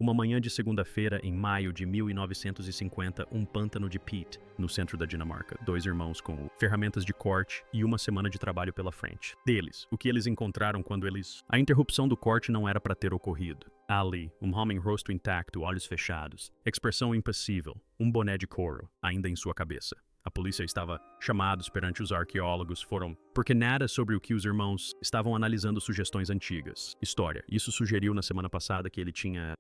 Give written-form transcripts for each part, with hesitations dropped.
Uma manhã de segunda-feira, em maio de 1950, um pântano de Pete, no centro da Dinamarca. 2 irmãos com ferramentas de corte e uma semana de trabalho pela frente. Deles, o que eles encontraram quando eles... A interrupção do corte não era para ter ocorrido. Ali, um homem rosto intacto, olhos fechados, expressão impassível, um boné de couro, ainda em sua cabeça. A polícia estava chamados perante os arqueólogos porque nada sobre o que os irmãos estavam analisando sugestões antigas. História. Isso sugeriu na semana passada que ele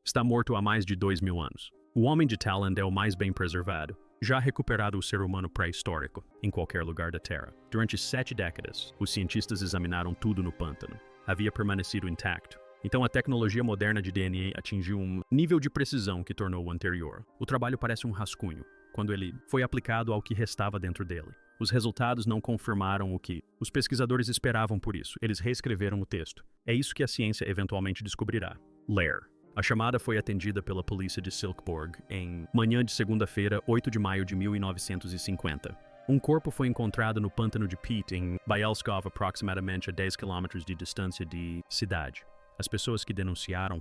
está morto há mais de 2000 anos. O homem de Talland é o mais bem preservado, já recuperado o ser humano pré-histórico, em qualquer lugar da Terra. Durante 7 décadas, os cientistas examinaram tudo no pântano. Havia permanecido intacto. Então a tecnologia moderna de DNA atingiu um nível de precisão que tornou o anterior. O trabalho parece um rascunho, quando ele foi aplicado ao que restava dentro dele. Os resultados não confirmaram o que os pesquisadores esperavam por isso. Eles reescreveram o texto. É isso que a ciência eventualmente descobrirá. Lair. A chamada foi atendida pela polícia de Silkeborg em manhã de segunda-feira, 8 de maio de 1950. Um corpo foi encontrado no pântano de Pete, em Bielskov, aproximadamente a 10 km de distância de cidade. As pessoas que denunciaram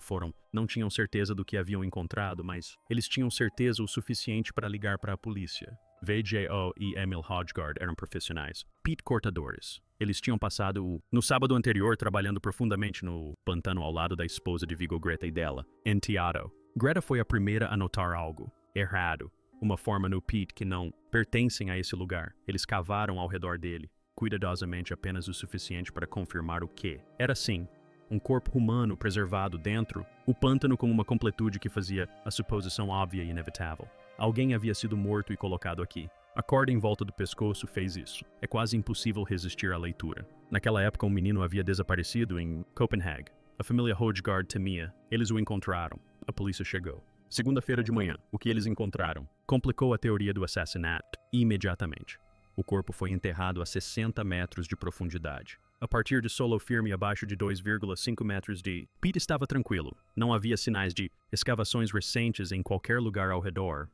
não tinham certeza do que haviam encontrado, mas eles tinham certeza o suficiente para ligar para a polícia. VJO e Emil Hodggaard eram profissionais. Pete cortadores. Eles tinham passado no sábado anterior trabalhando profundamente no pântano ao lado da esposa de Viggo, Greta, e dela, Enteado. Greta foi a primeira a notar algo errado, uma forma no Pete que não pertencem a esse lugar. Eles cavaram ao redor dele, cuidadosamente apenas o suficiente para confirmar o que. Era sim, um corpo humano preservado dentro, o pântano com uma completude que fazia a suposição óbvia e inevitável. Alguém havia sido morto e colocado aqui. A corda em volta do pescoço fez isso. É quase impossível resistir à leitura. Naquela época, um menino havia desaparecido em Copenhague. A família Hodggaard temia. Eles o encontraram. A polícia chegou. Segunda-feira de manhã, o que eles encontraram complicou a teoria do assassinato imediatamente. O corpo foi enterrado a 60 metros de profundidade. A partir de solo firme abaixo de 2,5 metros de... Pete estava tranquilo. Não havia sinais de escavações recentes em qualquer lugar ao redor.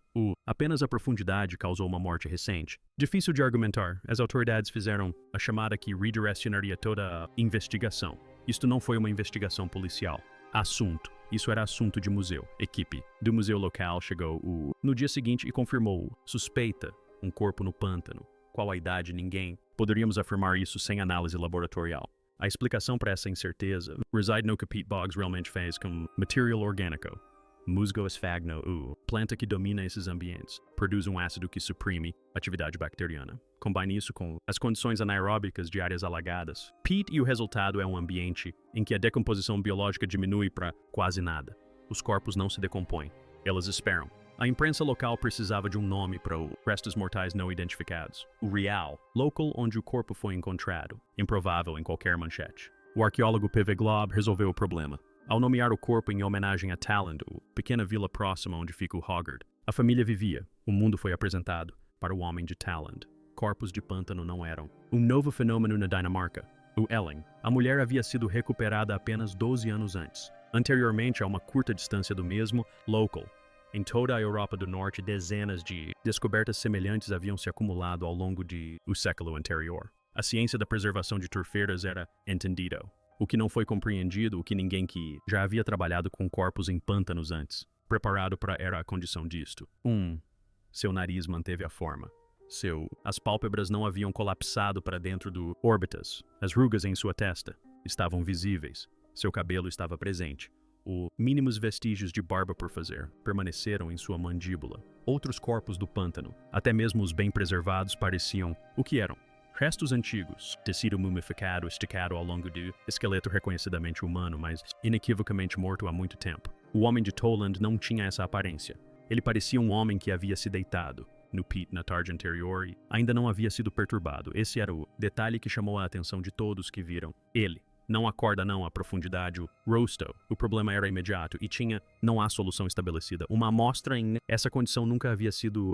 Apenas a profundidade causou uma morte recente. Difícil de argumentar. As autoridades fizeram a chamada que redirecionaria toda a investigação. Isto não foi uma investigação policial. Assunto. Isso era assunto de museu. Equipe do museu local chegou no dia seguinte e confirmou suspeita, um corpo no pântano. Qual a idade? Ninguém. Poderíamos afirmar isso sem análise laboratorial. A explicação para essa incerteza reside no que Pete Boggs realmente fez com material orgânico. Musgo esfagno, planta que domina esses ambientes, produz um ácido que suprime atividade bacteriana. Combine isso com as condições anaeróbicas de áreas alagadas. Pete e o resultado é um ambiente em que a decomposição biológica diminui para quase nada. Os corpos não se decompõem. Elas esperam. A imprensa local precisava de um nome para os restos mortais não identificados. O Real, local onde o corpo foi encontrado, improvável em qualquer manchete. O arqueólogo P.V. Glob resolveu o problema. Ao nomear o corpo em homenagem a Talland, pequena vila próxima onde fica o Hodggaard, a família vivia. O mundo foi apresentado para o homem de Talland. Corpos de pântano não eram um novo fenômeno na Dinamarca. O Elling, a mulher havia sido recuperada apenas 12 anos antes. Anteriormente a uma curta distância do mesmo, local. Em toda a Europa do Norte, dezenas de descobertas semelhantes haviam se acumulado ao longo do século anterior. A ciência da preservação de turfeiras era entendido. O que não foi compreendido, o que ninguém que já havia trabalhado com corpos em pântanos antes, preparado para era a condição disto. Seu nariz manteve a forma. As pálpebras não haviam colapsado para dentro do órbitas. As rugas em sua testa estavam visíveis. Seu cabelo estava presente. Os mínimos vestígios de barba por fazer permaneceram em sua mandíbula. Outros corpos do pântano, até mesmo os bem preservados, pareciam o que eram. Restos antigos, tecido mumificado esticado ao longo do esqueleto reconhecidamente humano, mas inequivocamente morto há muito tempo. O homem de Talland não tinha essa aparência. Ele parecia um homem que havia se deitado no Pete na tarde anterior e ainda não havia sido perturbado. Esse era o detalhe que chamou a atenção de todos que viram ele. Não acorda não a profundidade, o rosto. O problema era imediato e não há solução estabelecida. Uma amostra em essa condição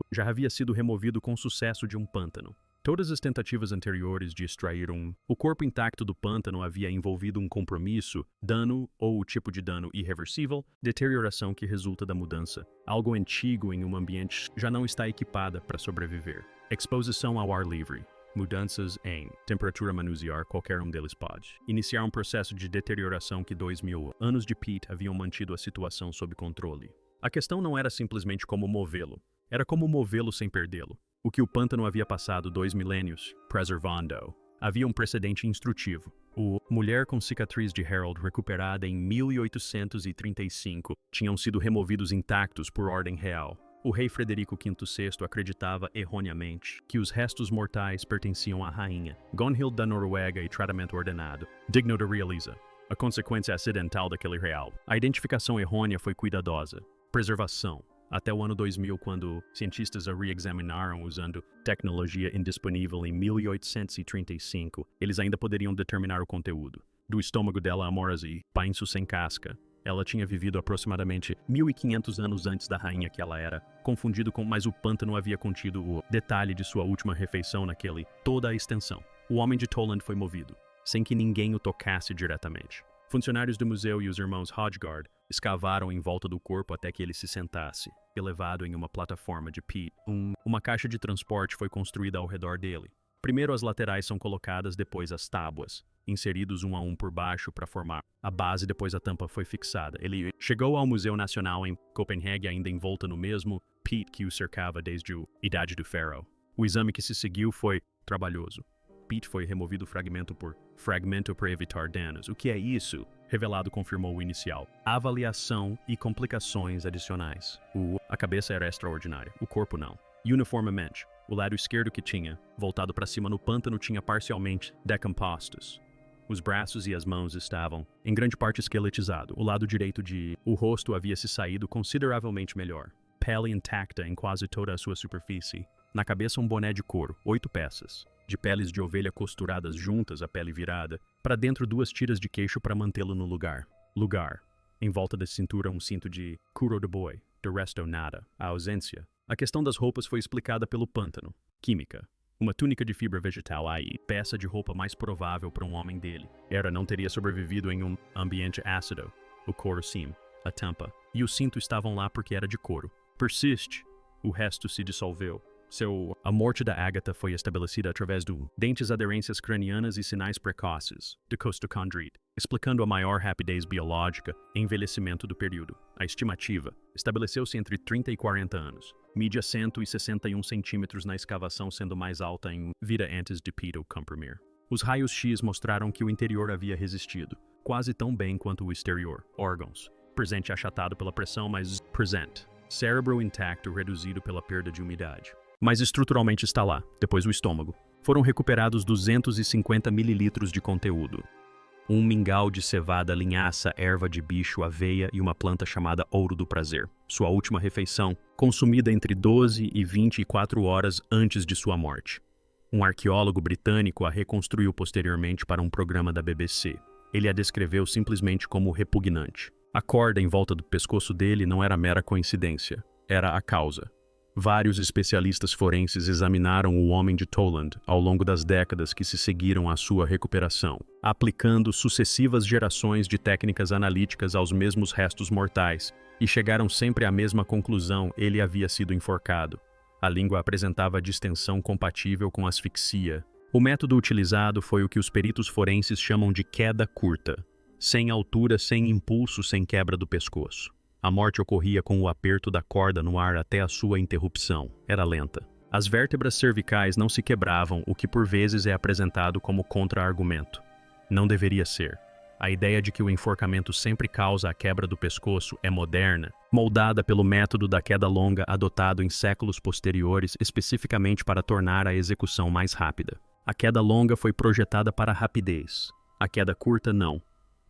já havia sido removido com sucesso de um pântano. Todas as tentativas anteriores de extrair o corpo intacto do pântano havia envolvido um compromisso, dano ou o tipo de dano irreversível, deterioração que resulta da mudança. Algo antigo em um ambiente já não está equipada para sobreviver. Exposição ao ar livre. Mudanças em temperatura manusear, qualquer um deles pode. Iniciar um processo de deterioração que 2000 anos de Pete haviam mantido a situação sob controle. A questão não era simplesmente como movê-lo, era como movê-lo sem perdê-lo. O que o pântano havia passado 2 milênios, preservando. Havia um precedente instrutivo. O Mulher com Cicatriz de Harold, recuperada em 1835, tinham sido removidos intactos por ordem real. O rei Frederico V VI acreditava erroneamente que os restos mortais pertenciam à rainha, Gunhild da Noruega, e tratamento ordenado, digno de realeza. A consequência acidental daquele real. A identificação errônea foi cuidadosa. Preservação. Até o ano 2000, quando cientistas a reexaminaram usando tecnologia indisponível em 1835, eles ainda poderiam determinar o conteúdo. Do estômago dela, Amorasi, painço sem casca. Ela tinha vivido aproximadamente 1500 anos antes da rainha que ela era, confundido com, mas o pântano havia contido o detalhe de sua última refeição naquele, toda a extensão. O homem de Toland foi movido, sem que ninguém o tocasse diretamente. Funcionários do museu e os irmãos Hodgard escavaram em volta do corpo até que ele se sentasse, elevado em uma plataforma de Pete. Uma caixa de transporte foi construída ao redor dele. Primeiro as laterais são colocadas, depois as tábuas, inseridos um a um por baixo para formar a base, depois a tampa foi fixada. Ele chegou ao Museu Nacional em Copenhague ainda envolta no mesmo Pete que o cercava desde a Idade do Ferro. O exame que se seguiu foi trabalhoso. Pete foi removido fragmento por fragmento para evitar danos. O que é isso? Revelado confirmou o inicial. Avaliação e complicações adicionais. A cabeça era extraordinária, o corpo não. Uniformemente, o lado esquerdo que tinha, voltado para cima no pântano, tinha parcialmente decompostos. Os braços e as mãos estavam, em grande parte, esqueletizado. O lado direito o rosto havia se saído consideravelmente melhor. Pele intacta em quase toda a sua superfície. Na cabeça um boné de couro, 8 peças. De peles de ovelha costuradas juntas, a pele virada. Para dentro 2 tiras de queixo para mantê-lo no lugar. Em volta da cintura um cinto de couro de boi. De resto nada. A ausência. A questão das roupas foi explicada pelo pântano. Química. Uma túnica de fibra vegetal aí, peça de roupa mais provável para um homem dele. Não teria sobrevivido em um ambiente ácido. O couro sim, a tampa. E o cinto estavam lá porque era de couro. Persiste. O resto se dissolveu. A morte da Agatha foi estabelecida através do dentes, aderências cranianas e sinais precoces, de costocondrite, explicando a maior rapidez biológica e envelhecimento do período. A estimativa estabeleceu-se entre 30 e 40 anos. Mídia 161 centímetros na escavação, sendo mais alta em vida antes de Pete comprimir. Os raios-x mostraram que o interior havia resistido, quase tão bem quanto o exterior. Órgãos. Presente achatado pela pressão, mas presente. Cérebro intacto reduzido pela perda de umidade. Mas estruturalmente está lá, depois o estômago. Foram recuperados 250 mililitros de conteúdo. Um mingau de cevada, linhaça, erva de bicho, aveia e uma planta chamada ouro do prazer. Sua última refeição, consumida entre 12 e 24 horas antes de sua morte. Um arqueólogo britânico a reconstruiu posteriormente para um programa da BBC. Ele a descreveu simplesmente como repugnante. A corda em volta do pescoço dele não era mera coincidência, era a causa. Vários especialistas forenses examinaram o homem de Toland ao longo das décadas que se seguiram à sua recuperação, aplicando sucessivas gerações de técnicas analíticas aos mesmos restos mortais, e chegaram sempre à mesma conclusão: ele havia sido enforcado. A língua apresentava distensão compatível com asfixia. O método utilizado foi o que os peritos forenses chamam de queda curta, sem altura, sem impulso, sem quebra do pescoço. A morte ocorria com o aperto da corda no ar até a sua interrupção. Era lenta. As vértebras cervicais não se quebravam, o que por vezes é apresentado como contra-argumento. Não deveria ser. A ideia de que o enforcamento sempre causa a quebra do pescoço é moderna, moldada pelo método da queda longa adotado em séculos posteriores especificamente para tornar a execução mais rápida. A queda longa foi projetada para a rapidez. A queda curta não.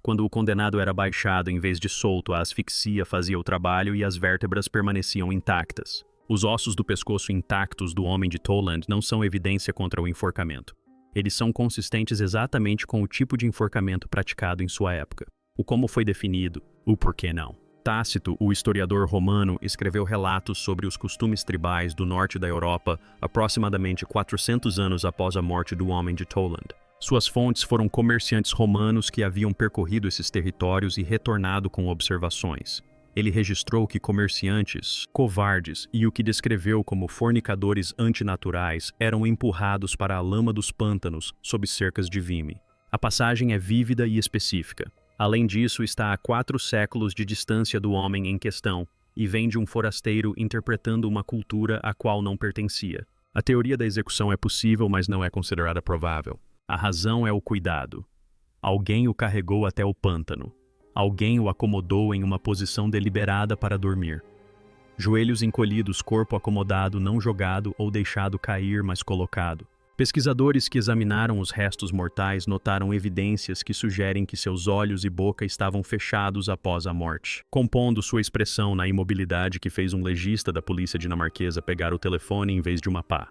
Quando o condenado era baixado em vez de solto, a asfixia fazia o trabalho e as vértebras permaneciam intactas. Os ossos do pescoço intactos do homem de Toland não são evidência contra o enforcamento. Eles são consistentes exatamente com o tipo de enforcamento praticado em sua época. O como foi definido, o porquê não. Tácito, o historiador romano, escreveu relatos sobre os costumes tribais do norte da Europa aproximadamente 400 anos após a morte do homem de Toland. Suas fontes foram comerciantes romanos que haviam percorrido esses territórios e retornado com observações. Ele registrou que comerciantes, covardes e o que descreveu como fornicadores antinaturais eram empurrados para a lama dos pântanos sob cercas de vime. A passagem é vívida e específica. Além disso, está a 4 séculos de distância do homem em questão e vem de um forasteiro interpretando uma cultura a qual não pertencia. A teoria da execução é possível, mas não é considerada provável. A razão é o cuidado. Alguém o carregou até o pântano. Alguém o acomodou em uma posição deliberada para dormir. Joelhos encolhidos, corpo acomodado, não jogado ou deixado cair, mas colocado. Pesquisadores que examinaram os restos mortais notaram evidências que sugerem que seus olhos e boca estavam fechados após a morte, compondo sua expressão na imobilidade que fez um legista da polícia dinamarquesa pegar o telefone em vez de uma pá.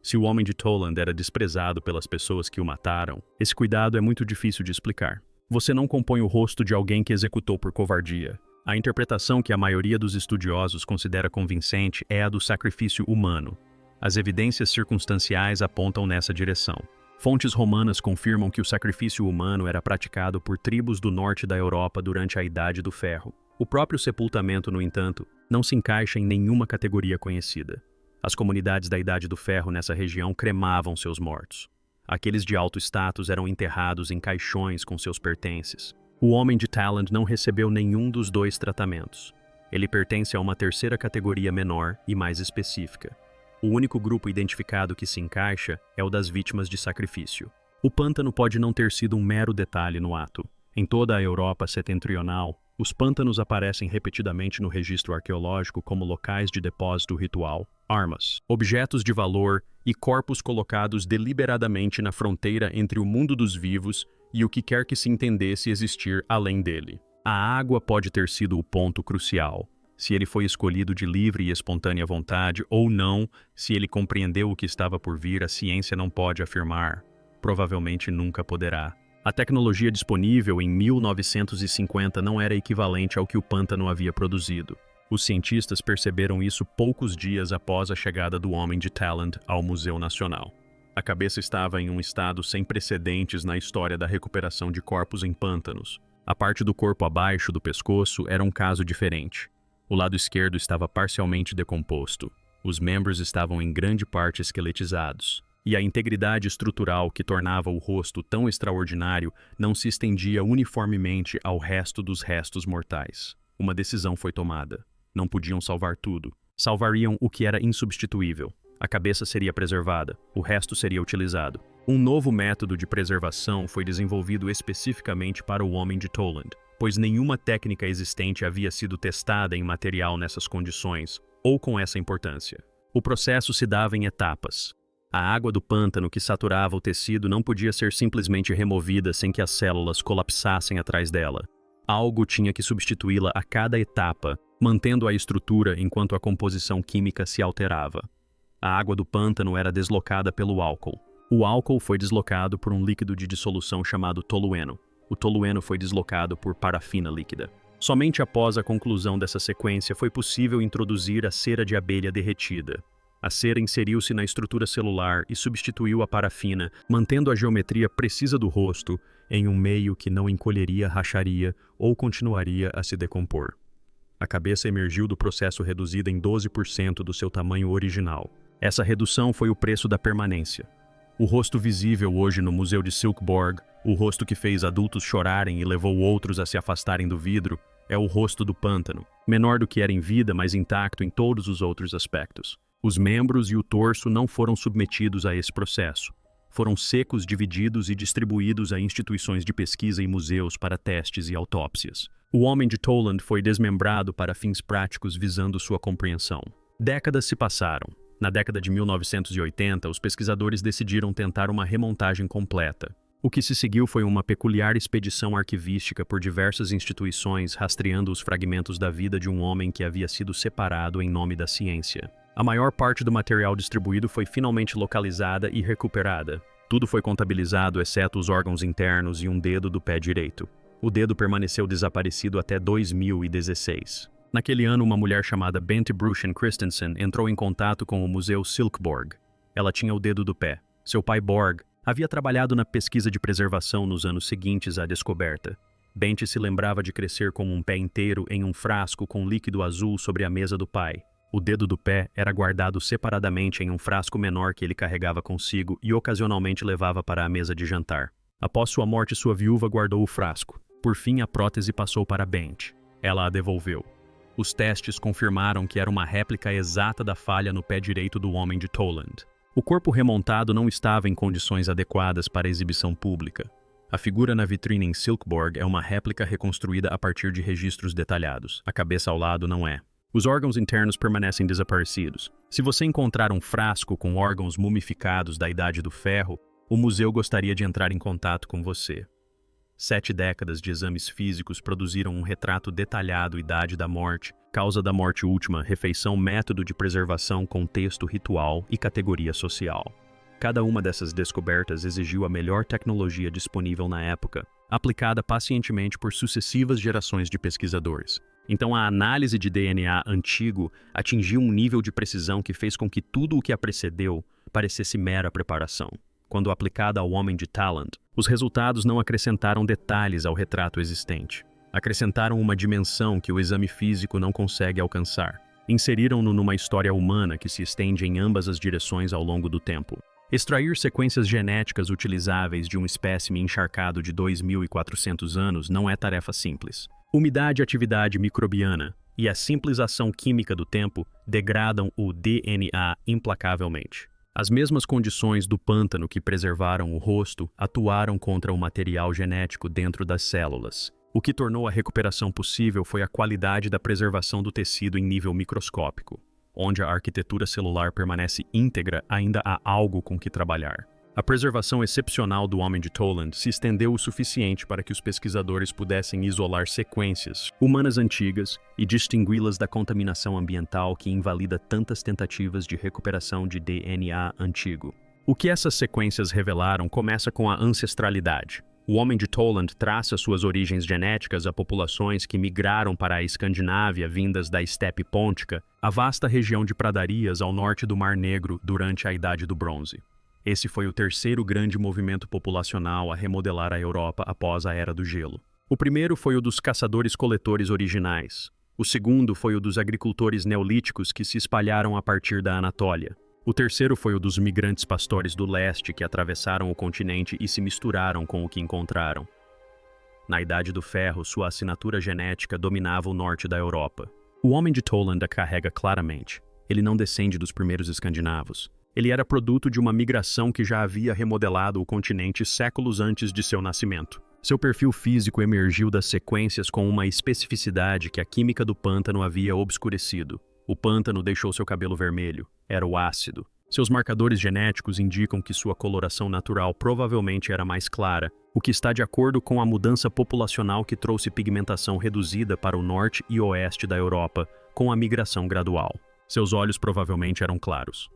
Se o homem de Toland era desprezado pelas pessoas que o mataram, esse cuidado é muito difícil de explicar. Você não compõe o rosto de alguém que executou por covardia. A interpretação que a maioria dos estudiosos considera convincente é a do sacrifício humano. As evidências circunstanciais apontam nessa direção. Fontes romanas confirmam que o sacrifício humano era praticado por tribos do norte da Europa durante a Idade do Ferro. O próprio sepultamento, no entanto, não se encaixa em nenhuma categoria conhecida. As comunidades da Idade do Ferro nessa região cremavam seus mortos. Aqueles de alto status eram enterrados em caixões com seus pertences. O homem de Toland não recebeu nenhum dos 2 tratamentos. Ele pertence a uma terceira categoria menor e mais específica. O único grupo identificado que se encaixa é o das vítimas de sacrifício. O pântano pode não ter sido um mero detalhe no ato. Em toda a Europa setentrional, os pântanos aparecem repetidamente no registro arqueológico como locais de depósito ritual, armas, objetos de valor e corpos colocados deliberadamente na fronteira entre o mundo dos vivos e o que quer que se entendesse existir além dele. A água pode ter sido o ponto crucial. Se ele foi escolhido de livre e espontânea vontade ou não, se ele compreendeu o que estava por vir, a ciência não pode afirmar. Provavelmente nunca poderá. A tecnologia disponível em 1950 não era equivalente ao que o pântano havia produzido. Os cientistas perceberam isso poucos dias após a chegada do homem de Toland ao Museu Nacional. A cabeça estava em um estado sem precedentes na história da recuperação de corpos em pântanos. A parte do corpo abaixo do pescoço era um caso diferente. O lado esquerdo estava parcialmente decomposto. Os membros estavam em grande parte esqueletizados. E a integridade estrutural que tornava o rosto tão extraordinário não se estendia uniformemente ao resto dos restos mortais. Uma decisão foi tomada. Não podiam salvar tudo. Salvariam o que era insubstituível. A cabeça seria preservada, o resto seria utilizado. Um novo método de preservação foi desenvolvido especificamente para o homem de Toland, pois nenhuma técnica existente havia sido testada em material nessas condições, ou com essa importância. O processo se dava em etapas. A água do pântano que saturava o tecido não podia ser simplesmente removida sem que as células colapsassem atrás dela. Algo tinha que substituí-la a cada etapa, mantendo a estrutura enquanto a composição química se alterava. A água do pântano era deslocada pelo álcool. O álcool foi deslocado por um líquido de dissolução chamado tolueno. O tolueno foi deslocado por parafina líquida. Somente após a conclusão dessa sequência foi possível introduzir a cera de abelha derretida. A cera inseriu-se na estrutura celular e substituiu a parafina, mantendo a geometria precisa do rosto em um meio que não encolheria, racharia ou continuaria a se decompor. A cabeça emergiu do processo reduzida em 12% do seu tamanho original. Essa redução foi o preço da permanência. O rosto visível hoje no Museu de Silkeborg, o rosto que fez adultos chorarem e levou outros a se afastarem do vidro, é o rosto do pântano, menor do que era em vida, mas intacto em todos os outros aspectos. Os membros e o torso não foram submetidos a esse processo. Foram secos, divididos e distribuídos a instituições de pesquisa e museus para testes e autópsias. O homem de Toland foi desmembrado para fins práticos visando sua compreensão. Décadas se passaram. Na década de 1980, os pesquisadores decidiram tentar uma remontagem completa. O que se seguiu foi uma peculiar expedição arquivística por diversas instituições rastreando os fragmentos da vida de um homem que havia sido separado em nome da ciência. A maior parte do material distribuído foi finalmente localizada e recuperada. Tudo foi contabilizado, exceto os órgãos internos e um dedo do pé direito. O dedo permaneceu desaparecido até 2016. Naquele ano, uma mulher chamada Bente Bruchen Christensen entrou em contato com o Museu Silkeborg. Ela tinha o dedo do pé. Seu pai Borg havia trabalhado na pesquisa de preservação nos anos seguintes à descoberta. Bente se lembrava de crescer como um pé inteiro em um frasco com líquido azul sobre a mesa do pai. O dedo do pé era guardado separadamente em um frasco menor que ele carregava consigo e ocasionalmente levava para a mesa de jantar. Após sua morte, sua viúva guardou o frasco. Por fim, a prótese passou para Bente. Ela a devolveu. Os testes confirmaram que era uma réplica exata da falha no pé direito do homem de Toland. O corpo remontado não estava em condições adequadas para exibição pública. A figura na vitrine em Silkeborg é uma réplica reconstruída a partir de registros detalhados. A cabeça ao lado não é. Os órgãos internos permanecem desaparecidos. Se você encontrar um frasco com órgãos mumificados da Idade do Ferro, o museu gostaria de entrar em contato com você. 7 décadas de exames físicos produziram um retrato detalhado: idade da morte, causa da morte última, refeição, método de preservação, contexto, ritual e categoria social. Cada uma dessas descobertas exigiu a melhor tecnologia disponível na época, aplicada pacientemente por sucessivas gerações de pesquisadores. Então a análise de DNA antigo atingiu um nível de precisão que fez com que tudo o que a precedeu parecesse mera preparação. Quando aplicada ao homem de Toland, os resultados não acrescentaram detalhes ao retrato existente. Acrescentaram uma dimensão que o exame físico não consegue alcançar. Inseriram-no numa história humana que se estende em ambas as direções ao longo do tempo. Extrair sequências genéticas utilizáveis de um espécime encharcado de 2.400 anos não é tarefa simples. Umidade e atividade microbiana e a simples ação química do tempo degradam o DNA implacavelmente. As mesmas condições do pântano que preservaram o rosto atuaram contra o material genético dentro das células. O que tornou a recuperação possível foi a qualidade da preservação do tecido em nível microscópico. Onde a arquitetura celular permanece íntegra, ainda há algo com que trabalhar. A preservação excepcional do homem de Toland se estendeu o suficiente para que os pesquisadores pudessem isolar sequências humanas antigas e distingui-las da contaminação ambiental que invalida tantas tentativas de recuperação de DNA antigo. O que essas sequências revelaram começa com a ancestralidade. O homem de Toland traça suas origens genéticas a populações que migraram para a Escandinávia vindas da estepe pôntica, a vasta região de pradarias ao norte do Mar Negro durante a Idade do Bronze. Esse foi o terceiro grande movimento populacional a remodelar a Europa após a Era do Gelo. O primeiro foi o dos caçadores-coletores originais. O segundo foi o dos agricultores neolíticos que se espalharam a partir da Anatólia. O terceiro foi o dos migrantes pastores do leste que atravessaram o continente e se misturaram com o que encontraram. Na Idade do Ferro, sua assinatura genética dominava o norte da Europa. O homem de Toland a carrega claramente. Ele não descende dos primeiros escandinavos. Ele era produto de uma migração que já havia remodelado o continente séculos antes de seu nascimento. Seu perfil físico emergiu das sequências com uma especificidade que a química do pântano havia obscurecido. O pântano deixou seu cabelo vermelho. Era o ácido. Seus marcadores genéticos indicam que sua coloração natural provavelmente era mais clara, o que está de acordo com a mudança populacional que trouxe pigmentação reduzida para o norte e oeste da Europa, com a migração gradual. Seus olhos provavelmente eram claros.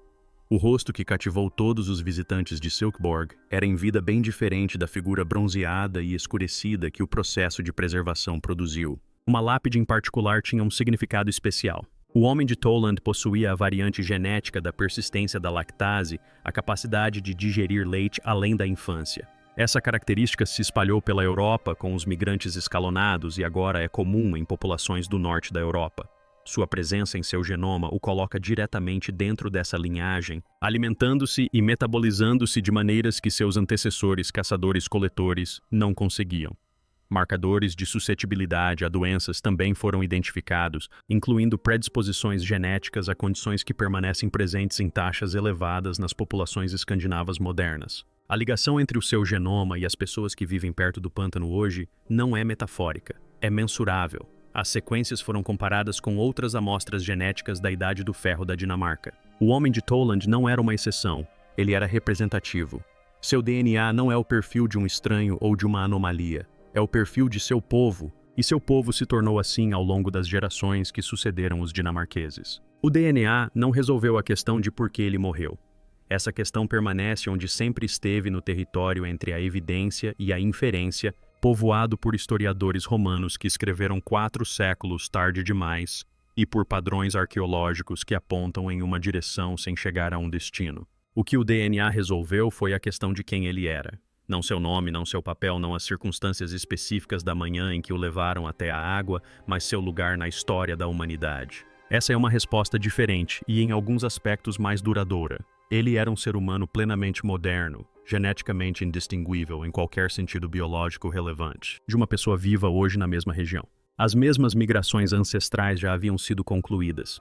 O rosto que cativou todos os visitantes de Silkeborg era em vida bem diferente da figura bronzeada e escurecida que o processo de preservação produziu. Uma lápide em particular tinha um significado especial. O homem de Toland possuía a variante genética da persistência da lactase, a capacidade de digerir leite além da infância. Essa característica se espalhou pela Europa com os migrantes escalonados e agora é comum em populações do norte da Europa. Sua presença em seu genoma o coloca diretamente dentro dessa linhagem, alimentando-se e metabolizando-se de maneiras que seus antecessores caçadores-coletores não conseguiam. Marcadores de suscetibilidade a doenças também foram identificados, incluindo predisposições genéticas a condições que permanecem presentes em taxas elevadas nas populações escandinavas modernas. A ligação entre o seu genoma e as pessoas que vivem perto do pântano hoje não é metafórica, é mensurável. As sequências foram comparadas com outras amostras genéticas da Idade do Ferro da Dinamarca. O homem de Toland não era uma exceção, ele era representativo. Seu DNA não é o perfil de um estranho ou de uma anomalia, é o perfil de seu povo, e seu povo se tornou assim ao longo das gerações que sucederam os dinamarqueses. O DNA não resolveu a questão de por que ele morreu. Essa questão permanece onde sempre esteve no território entre a evidência e a inferência, povoado por historiadores romanos que escreveram 4 séculos tarde demais e por padrões arqueológicos que apontam em uma direção sem chegar a um destino. O que o DNA resolveu foi a questão de quem ele era. Não seu nome, não seu papel, não as circunstâncias específicas da manhã em que o levaram até a água, mas seu lugar na história da humanidade. Essa é uma resposta diferente e, em alguns aspectos, mais duradoura. Ele era um ser humano plenamente moderno, geneticamente indistinguível em qualquer sentido biológico relevante, de uma pessoa viva hoje na mesma região. As mesmas migrações ancestrais já haviam sido concluídas.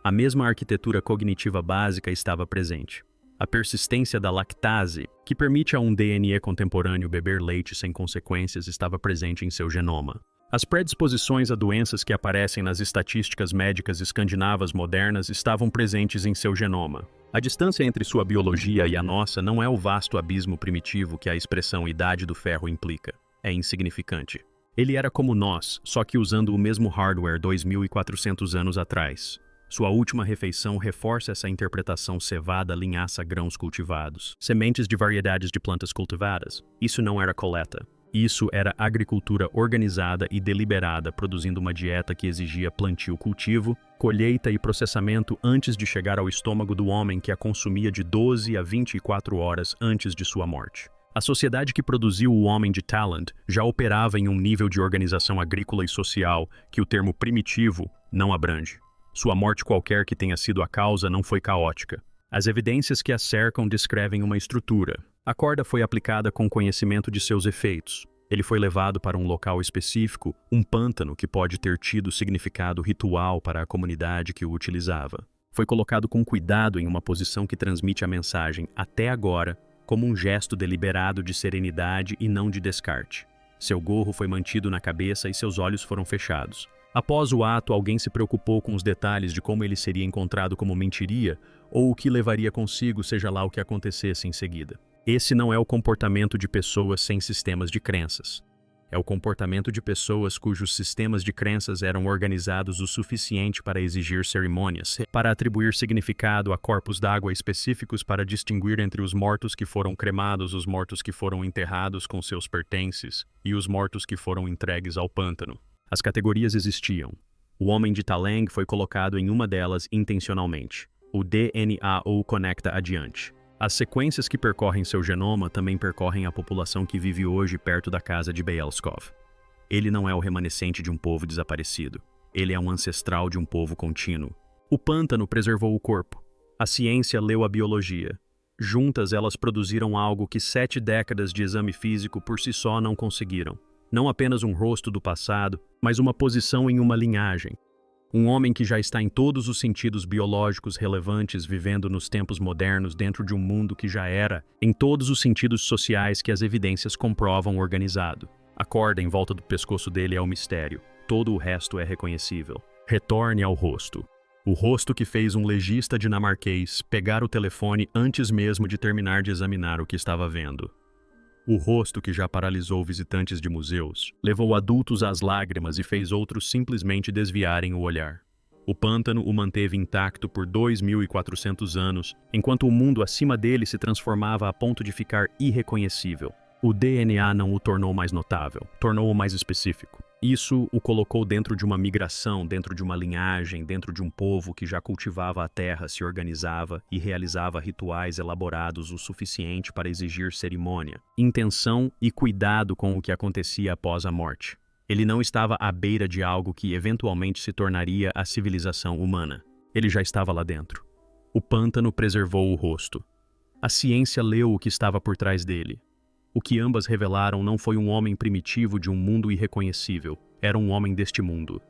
A mesma arquitetura cognitiva básica estava presente. A persistência da lactase, que permite a um DNA contemporâneo beber leite sem consequências, estava presente em seu genoma. As predisposições a doenças que aparecem nas estatísticas médicas escandinavas modernas estavam presentes em seu genoma. A distância entre sua biologia e a nossa não é o vasto abismo primitivo que a expressão idade do ferro implica. É insignificante. Ele era como nós, só que usando o mesmo hardware 2.400 anos atrás. Sua última refeição reforça essa interpretação: cevada, linhaça, grãos cultivados, sementes de variedades de plantas cultivadas. Isso não era coleta. Isso era agricultura organizada e deliberada, produzindo uma dieta que exigia plantio-cultivo, colheita e processamento antes de chegar ao estômago do homem que a consumia de 12 a 24 horas antes de sua morte. A sociedade que produziu o homem de Talent já operava em um nível de organização agrícola e social que o termo primitivo não abrange. Sua morte, qualquer que tenha sido a causa, não foi caótica. As evidências que a cercam descrevem uma estrutura. A corda foi aplicada com conhecimento de seus efeitos. Ele foi levado para um local específico, um pântano que pode ter tido significado ritual para a comunidade que o utilizava. Foi colocado com cuidado em uma posição que transmite a mensagem, até agora, como um gesto deliberado de serenidade e não de descarte. Seu gorro foi mantido na cabeça e seus olhos foram fechados. Após o ato, alguém se preocupou com os detalhes de como ele seria encontrado, como mentiria, ou o que levaria consigo, seja lá o que acontecesse em seguida. Esse não é o comportamento de pessoas sem sistemas de crenças. É o comportamento de pessoas cujos sistemas de crenças eram organizados o suficiente para exigir cerimônias, para atribuir significado a corpos d'água específicos, para distinguir entre os mortos que foram cremados, os mortos que foram enterrados com seus pertences e os mortos que foram entregues ao pântano. As categorias existiam. O homem de Taleng foi colocado em uma delas intencionalmente. O DNA o conecta adiante. As sequências que percorrem seu genoma também percorrem a população que vive hoje perto da casa de Bielskov. Ele não é o remanescente de um povo desaparecido. Ele é um ancestral de um povo contínuo. O pântano preservou o corpo. A ciência leu a biologia. Juntas, elas produziram algo que 7 décadas de exame físico por si só não conseguiram. Não apenas um rosto do passado, mas uma posição em uma linhagem. Um homem que já está em todos os sentidos biológicos relevantes, vivendo nos tempos modernos dentro de um mundo que já era, em todos os sentidos sociais que as evidências comprovam, organizado. A corda em volta do pescoço dele é o mistério. Todo o resto é reconhecível. Retorne ao rosto. O rosto que fez um legista dinamarquês pegar o telefone antes mesmo de terminar de examinar o que estava vendo. O rosto que já paralisou visitantes de museus, levou adultos às lágrimas e fez outros simplesmente desviarem o olhar. O pântano o manteve intacto por 2.400 anos, enquanto o mundo acima dele se transformava a ponto de ficar irreconhecível. O DNA não o tornou mais notável, tornou-o mais específico. Isso o colocou dentro de uma migração, dentro de uma linhagem, dentro de um povo que já cultivava a terra, se organizava e realizava rituais elaborados o suficiente para exigir cerimônia, intenção e cuidado com o que acontecia após a morte. Ele não estava à beira de algo que eventualmente se tornaria a civilização humana. Ele já estava lá dentro. O pântano preservou o rosto. A ciência leu o que estava por trás dele. O que ambas revelaram não foi um homem primitivo de um mundo irreconhecível, era um homem deste mundo.